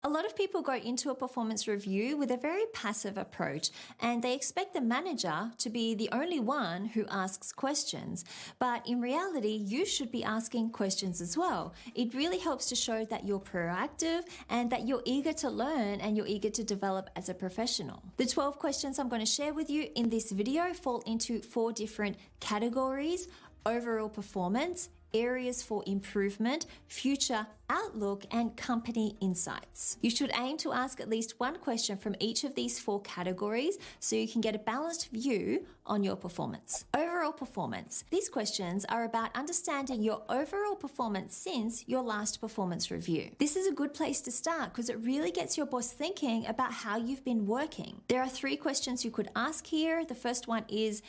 A lot of people go into a performance review with a very passive approach and they expect the manager to be the only one who asks questions. But in reality, you should be asking questions as well. It really helps to show that you're proactive and that you're eager to learn and you're eager to develop as a professional. The 12 questions I'm going to share with you in this video fall into 4 different categories: overall performance, areas for improvement, future outlook, and company insights. You should aim to ask at least one question from each of these 4 categories so you can get a balanced view on your performance. Overall performance. These questions are about understanding your overall performance since your last performance review. This is a good place to start because it really gets your boss thinking about how you've been working. There are 3 questions you could ask here. The first one is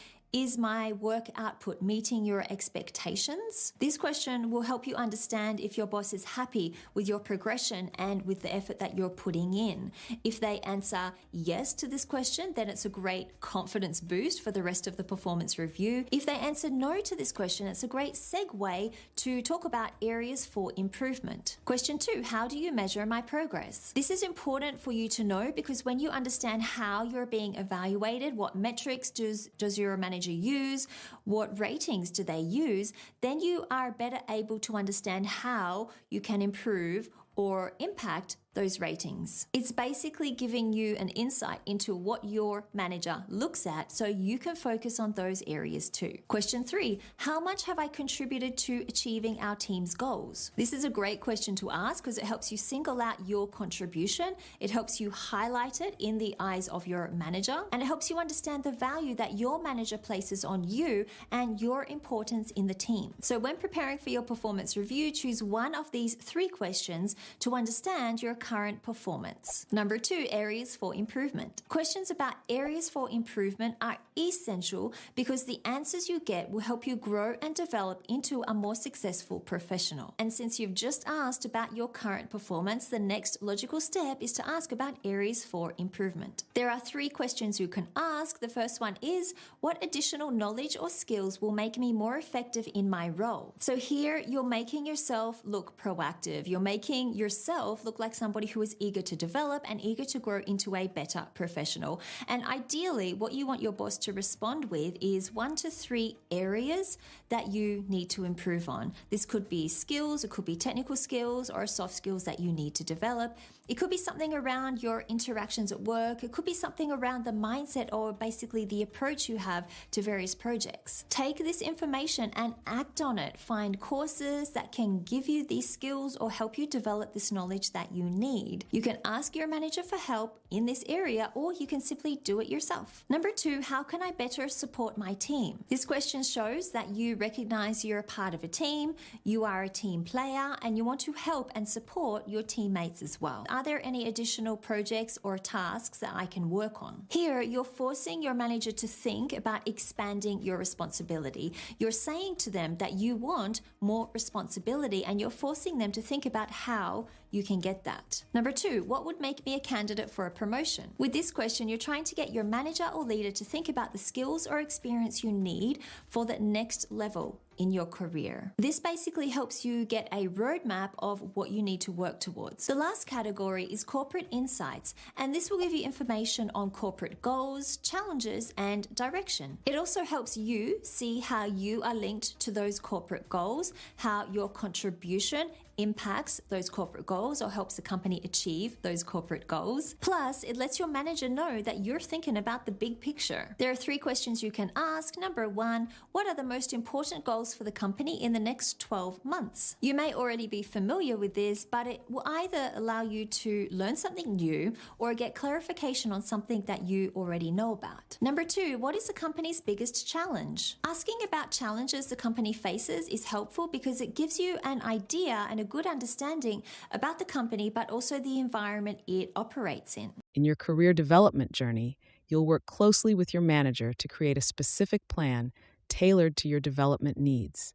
my work output meeting your expectations? This question will help you understand if your boss is happy with your progression and with the effort that you're putting in. If they answer yes to this question, then it's a great confidence boost for the rest of the performance review. If they answer no to this question, it's a great segue to talk about areas for improvement. Question 2, how do you measure my progress? This is important for you to know because when you understand how you're being evaluated, what metrics does your manager use, what ratings do they use, then you are better able to understand how you can improve or impact those ratings. It's basically giving you an insight into what your manager looks at so you can focus on those areas too. Question 3, how much have I contributed to achieving our team's goals? This is a great question to ask because it helps you single out your contribution, it helps you highlight it in the eyes of your manager, and it helps you understand the value that your manager places on you and your importance in the team. So when preparing for your performance review, choose one of these 3 questions to understand your current performance. Number 2, areas for improvement. Questions about areas for improvement are essential because the answers you get will help you grow and develop into a more successful professional. And since you've just asked about your current performance, the next logical step is to ask about areas for improvement. There are 3 questions you can ask. The first one is, what additional knowledge or skills will make me more effective in my role? So here you're making yourself look proactive. You're making yourself look like somebody who is eager to develop and eager to grow into a better professional. And ideally, what you want your boss to respond with is 1 to 3 areas that you need to improve on. This could be skills, it could be technical skills or soft skills that you need to develop. It could be something around your interactions at work. It could be something around the mindset or basically the approach you have to various projects. Take this information and act on it. Find courses that can give you these skills or help you develop this knowledge that you need. You can ask your manager for help in this area or you can simply do it yourself. Number 2, how can I better support my team? This question shows that you recognize you're a part of a team, you are a team player, and you want to help and support your teammates as well. Are there any additional projects or tasks that I can work on? Here, you're forcing your manager to think about expanding your responsibility. You're saying to them that you want more responsibility and you're forcing them to think about how you can get that. Number 2, what would make me a candidate for a promotion? With this question, you're trying to get your manager or leader to think about the skills or experience you need for the next level in your career. This basically helps you get a roadmap of what you need to work towards. The last category is corporate insights, and this will give you information on corporate goals, challenges, and direction. It also helps you see how you are linked to those corporate goals, how your contribution impacts those corporate goals or helps the company achieve those corporate goals. Plus, it lets your manager know that you're thinking about the big picture. There are 3 questions you can ask. Number 1, what are the most important goals for the company in the next 12 months? You may already be familiar with this, but it will either allow you to learn something new or get clarification on something that you already know about. Number 2, what is the company's biggest challenge? Asking about challenges the company faces is helpful because it gives you an idea and a good understanding about the company, but also the environment it operates in. In your career development journey, you'll work closely with your manager to create a specific plan tailored to your development needs.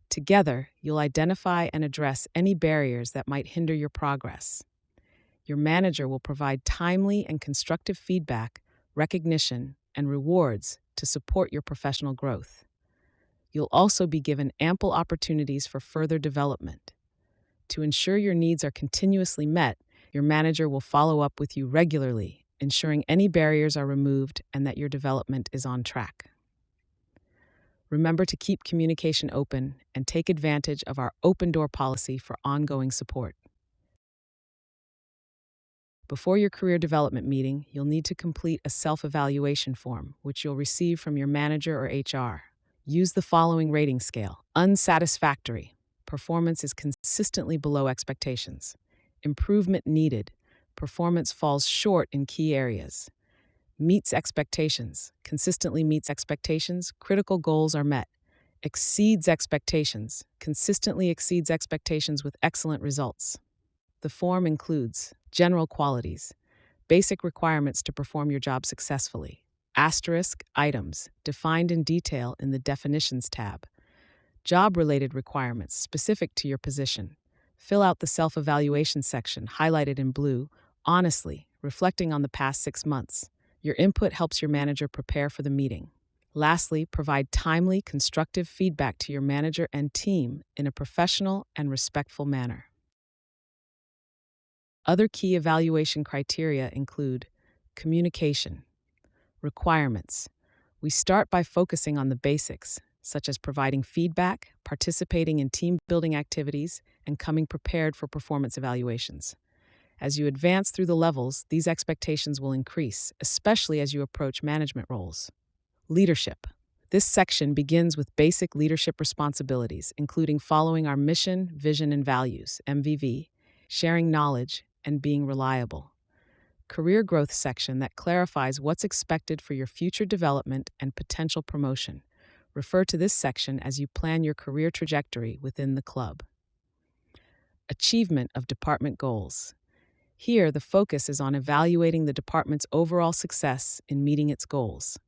Together, you'll identify and address any barriers that might hinder your progress. Your manager will provide timely and constructive feedback, recognition, and rewards to support your professional growth. You'll also be given ample opportunities for further development. To ensure your needs are continuously met, Your manager will follow up with you regularly, ensuring any barriers are removed and that your development is on track. Remember to keep communication open and take advantage of our open door policy for ongoing support. Before your career development meeting, you'll need to complete a self-evaluation form, which you'll receive from your manager or HR. Use the following rating scale. Unsatisfactory. Performance is consistently below expectations. Improvement needed. Performance falls short in key areas. Meets expectations. Consistently meets expectations. Critical goals are met. Exceeds expectations. Consistently exceeds expectations with excellent results. The form includes general qualities, basic requirements to perform your job successfully, asterisk items defined in detail in the Definitions tab, job-related requirements specific to your position. Fill out the self-evaluation section highlighted in blue, honestly, reflecting on the past 6 months. Your input helps your manager prepare for the meeting. Lastly, provide timely, constructive feedback to your manager and team in a professional and respectful manner. Other key evaluation criteria include communication, requirements. We start by focusing on the basics, such as providing feedback, participating in team-building activities, and coming prepared for performance evaluations. As you advance through the levels, these expectations will increase, especially as you approach management roles. Leadership. This section begins with basic leadership responsibilities, including following our mission, vision, and values, MVV, sharing knowledge, and being reliable. Career growth section that clarifies what's expected for your future development and potential promotion. Refer to this section as you plan your career trajectory within the club. Achievement of department goals. Here, the focus is on evaluating the department's overall success in meeting its goals.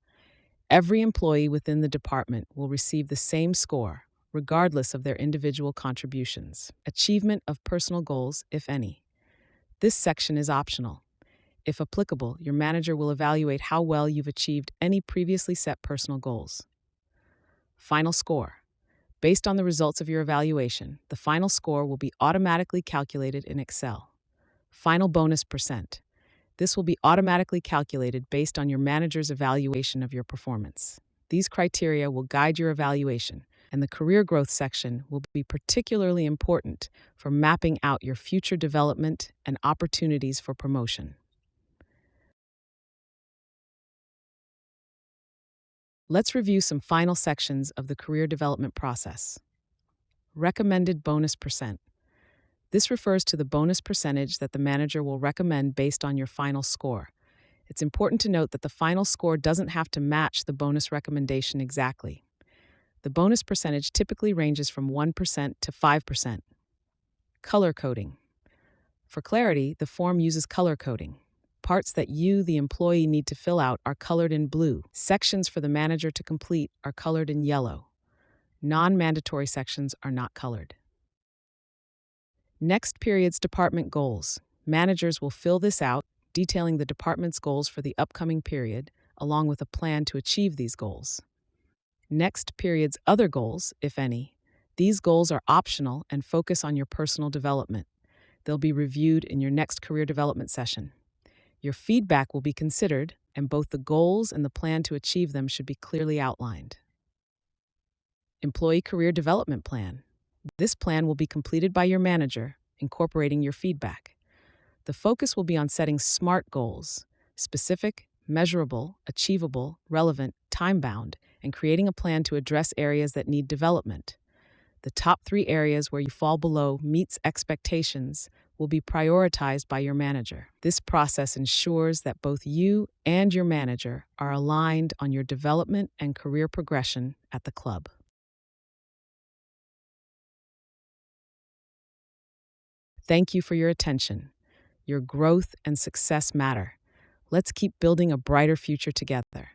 Every employee within the department will receive the same score, regardless of their individual contributions. Achievement of personal goals, if any. This section is optional. If applicable, your manager will evaluate how well you've achieved any previously set personal goals. Final score. Based on the results of your evaluation, the final score will be automatically calculated in Excel. Final bonus percent. This will be automatically calculated based on your manager's evaluation of your performance. These criteria will guide your evaluation, and the career growth section will be particularly important for mapping out your future development and opportunities for promotion. Let's review some final sections of the career development process. Recommended bonus percent. This refers to the bonus percentage that the manager will recommend based on your final score. It's important to note that the final score doesn't have to match the bonus recommendation exactly. The bonus percentage typically ranges from 1% to 5%. Color coding. For clarity, the form uses color coding. Parts that you, the employee, need to fill out are colored in blue. Sections for the manager to complete are colored in yellow. Non-mandatory sections are not colored. Next period's department goals. Managers will fill this out, detailing the department's goals for the upcoming period, along with a plan to achieve these goals. Next period's other goals, if any. These goals are optional and focus on your personal development. They'll be reviewed in your next career development session. Your feedback will be considered, and both the goals and the plan to achieve them should be clearly outlined. Employee Career Development Plan. This plan will be completed by your manager, incorporating your feedback. The focus will be on setting SMART goals, specific, measurable, achievable, relevant, time-bound, and creating a plan to address areas that need development. The top 3 areas where you fall below meets expectations will be prioritized by your manager. This process ensures that both you and your manager are aligned on your development and career progression at the club. Thank you for your attention. Your growth and success matter. Let's keep building a brighter future together.